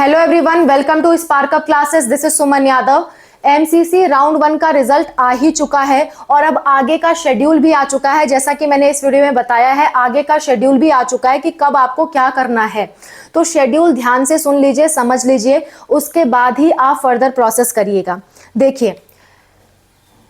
Hello everyone, welcome to Spark Up classes. This is Suman Yadav. MCC round 1 का result आ ही चुका है और अब आगे का शेड्यूल भी आ चुका है। जैसा कि मैंने इस वीडियो में बताया है, आगे का शेड्यूल भी आ चुका है कि कब आपको क्या करना है। तो शेड्यूल ध्यान से सुन लीजिए, समझ लीजिए, उसके बाद ही आप फर्दर प्रोसेस करिएगा। देखिए,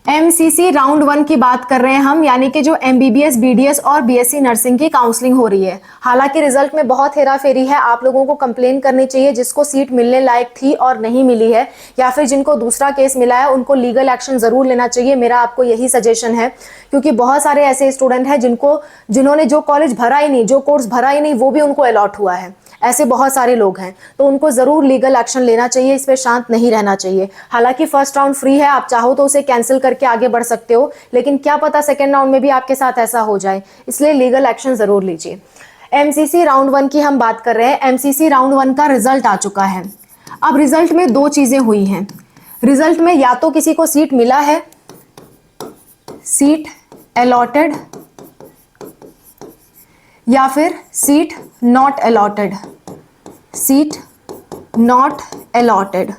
एमसीसी राउंड 1 की बात कर रहे हैं हम, यानी कि जो एमबीबीएस, बीडीएस और बीएससी नर्सिंग की काउंसलिंग हो रही है। हालांकि रिजल्ट में बहुत हेराफेरी है। आप लोगों को कंप्लेन करनी चाहिए, जिसको सीट मिलने लायक थी और नहीं मिली है, या फिर जिनको दूसरा केस मिला है, उनको लीगल एक्शन जरूर लेना चाहिए। मेरा आपको यही सजेशन है, क्योंकि बहुत सारे ऐसे स्टूडेंट हैं जिन्होंने जो कॉलेज भरा ही नहीं, जो कोर्स भरा ही नहीं, वो भी उनको अलॉट हुआ है। ऐसे बहुत सारे लोग हैं, तो उनको जरूर लीगल एक्शन लेना चाहिए। इस पे शांत नहीं रहना चाहिए। हालांकि फर्स्ट राउंड फ्री है, आप चाहो तो उसे कैंसिल करके आगे बढ़ सकते हो, लेकिन क्या पता सेकेंड राउंड में भी आपके साथ ऐसा हो जाए, इसलिए लीगल एक्शन जरूर लीजिए। एमसीसी राउंड 1 की हम बात कर रहे हैं। एमसीसी राउंड 1 का रिजल्ट आ चुका है। अब रिजल्ट में दो चीजें हुई हैं। रिजल्ट में या तो किसी को सीट मिला है, सीट अलॉटेड, या फिर seat not allotted, seat not allotted.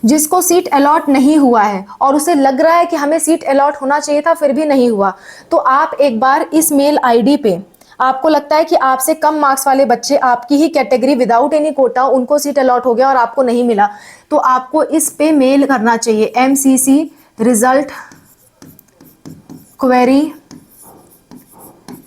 जिसको सीट अलॉट नहीं हुआ है और उसे लग रहा है कि हमें सीट अलॉट होना चाहिए था, फिर भी नहीं हुआ, तो आप एक बार इस मेल आईडी पे, आपको लगता है कि आपसे कम मार्क्स वाले बच्चे, आपकी ही कैटेगरी, विदाउट एनी कोटा, उनको सीट अलॉट हो गया और आपको नहीं मिला, तो आपको इस पे मेल करना चाहिए, MCC रिजल्ट क्वेरी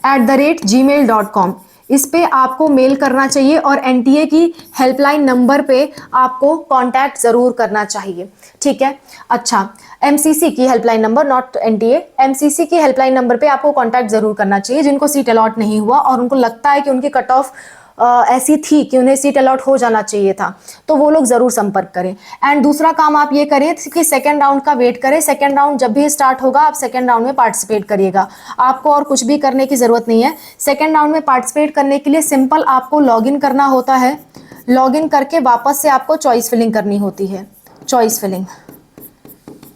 @gmail.com। इस पे आपको मेल करना चाहिए और एनटीए की हेल्पलाइन नंबर पे आपको कांटेक्ट जरूर करना चाहिए। ठीक है, अच्छा, एमसीसी की helpline number, not NTA, MCC की हेल्पलाइन नंबर पे आपको कांटेक्ट जरूर करना चाहिए। जिनको सीट अलॉट नहीं हुआ और उनको लगता है कि उनकी कट ऑफ ऐसी थी कि उन्हें सीट अलॉट हो जाना चाहिए था, तो वो लोग जरूर संपर्क करें। एंड दूसरा काम आप ये करें कि सेकेंड राउंड का वेट करें। सेकेंड राउंड जब भी स्टार्ट होगा, आप सेकेंड राउंड में पार्टिसिपेट करिएगा। आपको और कुछ भी करने की जरूरत नहीं है। सेकेंड राउंड में पार्टिसिपेट करने के लिए सिंपल आपको लॉगिन करना होता है। लॉगिन करके वापस से आपको चॉइस फिलिंग करनी होती है, चॉइस फिलिंग।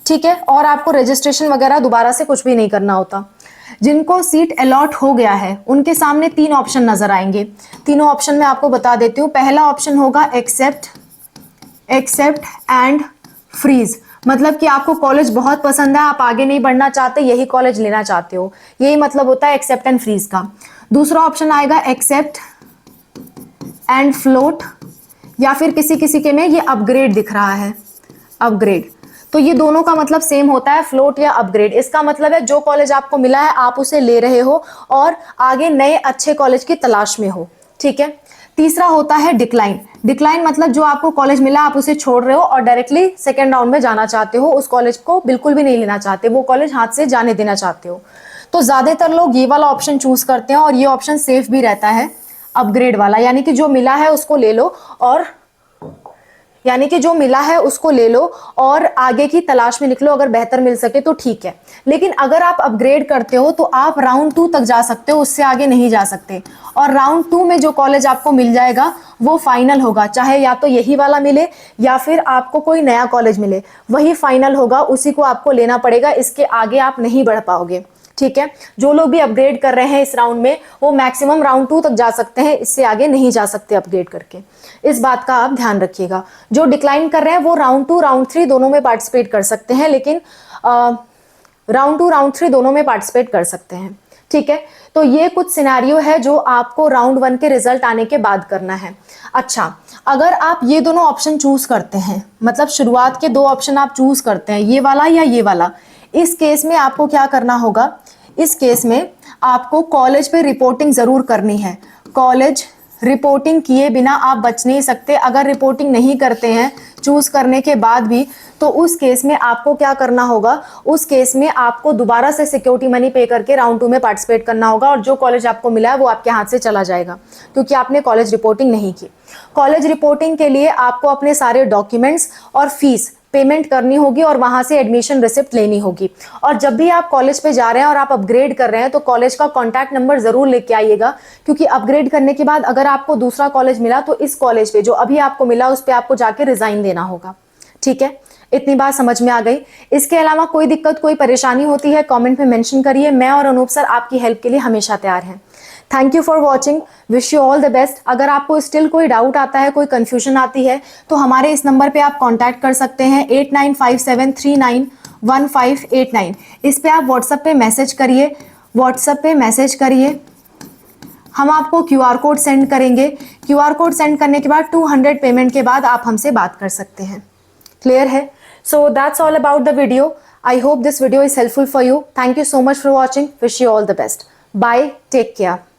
ठीक है, और आपको रजिस्ट्रेशन वगैरह दोबारा से कुछ भी नहीं करना होता। जिनको सीट अलॉट हो गया है, उनके सामने 3 ऑप्शन नजर आएंगे। तीनों ऑप्शन में आपको बता देती हूँ। पहला ऑप्शन होगा एक्सेप्ट एंड फ्रीज, मतलब कि आपको कॉलेज बहुत पसंद है, आप आगे नहीं बढ़ना चाहते, यही कॉलेज लेना चाहते हो, यही मतलब होता है एक्सेप्ट एंड फ्रीज का। दूसरा ऑप्शन आएगा एक्सेप्ट एंड फ्लोट, या फिर किसी किसी के में ये अपग्रेड दिख रहा है, अपग्रेड। तो ये दोनों का मतलब सेम होता है, फ्लोट या अपग्रेड। इसका मतलब है जो कॉलेज आपको मिला है आप उसे ले रहे हो और आगे नए अच्छे कॉलेज की तलाश में हो। ठीक है, तीसरा होता है डिक्लाइन। डिक्लाइन मतलब जो आपको कॉलेज मिला आप उसे छोड़ रहे हो और डायरेक्टली सेकेंड राउंड में जाना चाहते हो, उस कॉलेज को बिल्कुल भी नहीं लेना चाहते, वो कॉलेज हाथ से जाने देना चाहते हो। तो ज्यादातर लोग ये वाला ऑप्शन चूज करते हैं और ये ऑप्शन सेफ भी रहता है, अपग्रेड वाला, यानी कि जो मिला है उसको ले लो और आगे की तलाश में निकलो। अगर बेहतर मिल सके तो ठीक है, लेकिन अगर आप अपग्रेड करते हो तो आप राउंड 2 तक जा सकते हो, उससे आगे नहीं जा सकते। और राउंड 2 में जो कॉलेज आपको मिल जाएगा वो फाइनल होगा, चाहे या तो यही वाला मिले या फिर आपको कोई नया कॉलेज मिले, वही फाइनल होगा, उसी को आपको लेना पड़ेगा। इसके आगे आप नहीं बढ़ पाओगे। ठीक है, जो लोग भी अपग्रेड कर रहे हैं इस राउंड में, वो मैक्सिमम राउंड 2 तक जा सकते हैं, इससे आगे नहीं जा सकते अपग्रेड करके। इस बात का आप ध्यान रखिएगा। जो डिक्लाइन कर रहे हैं वो राउंड 2 राउंड 3 दोनों में पार्टिसिपेट कर सकते हैं, लेकिन राउंड 2 राउंड 3 दोनों में पार्टिसिपेट कर सकते हैं। ठीक है, तो ये कुछ सिनेरियो है जो आपको राउंड 1 के रिजल्ट आने के बाद करना है। अच्छा, अगर आप ये दोनों ऑप्शन चूज करते हैं, मतलब शुरुआत के 2 ऑप्शन आप चूज करते हैं, ये वाला या ये वाला, इस केस में आपको क्या करना होगा? इस केस में आपको कॉलेज पे रिपोर्टिंग जरूर करनी है। कॉलेज रिपोर्टिंग किए बिना आप बच नहीं सकते। अगर रिपोर्टिंग नहीं करते हैं चूज करने के बाद भी, तो उस केस में आपको क्या करना होगा? उस केस में आपको दोबारा से सिक्योरिटी मनी पे करके राउंड 2 में पार्टिसिपेट करना होगा और जो कॉलेज आपको मिला है वो आपके हाथ से चला जाएगा, क्योंकि आपने कॉलेज रिपोर्टिंग नहीं की। कॉलेज रिपोर्टिंग के लिए आपको अपने सारे डॉक्यूमेंट्स और फीस पेमेंट करनी होगी और वहां से एडमिशन रिसिप्ट लेनी होगी। और जब भी आप कॉलेज पे जा रहे हैं और आप अपग्रेड कर रहे हैं तो कॉलेज का कॉन्टैक्ट नंबर जरूर लेके आइएगा, क्योंकि अपग्रेड करने के बाद अगर आपको दूसरा कॉलेज मिला तो इस कॉलेज पे जो अभी आपको मिला उस पे आपको जाके रिजाइन देना होगा। ठीक है, इतनी बात समझ में आ गई। इसके अलावा कोई दिक्कत, कोई परेशानी होती है, कमेंट में मेंशन करिए। मैं और अनूप सर आपकी हेल्प के लिए हमेशा तैयार हैं। Thank you for watching, wish you all the best. अगर आपको स्टिल कोई डाउट आता है, कोई कंफ्यूजन आती है, तो हमारे इस नंबर पे आप कांटेक्ट कर सकते हैं 8957391589। इस पे आप व्हाट्सएप पे मैसेज करिए, हम आपको QR कोड सेंड करेंगे। QR कोड सेंड करने के बाद 200 पेमेंट के बाद आप हमसे बात कर सकते हैं। क्लियर है? So that's all about the video. I hope this video is helpful for you. Thank you so much for watching, wish you all the best. Bye, take care.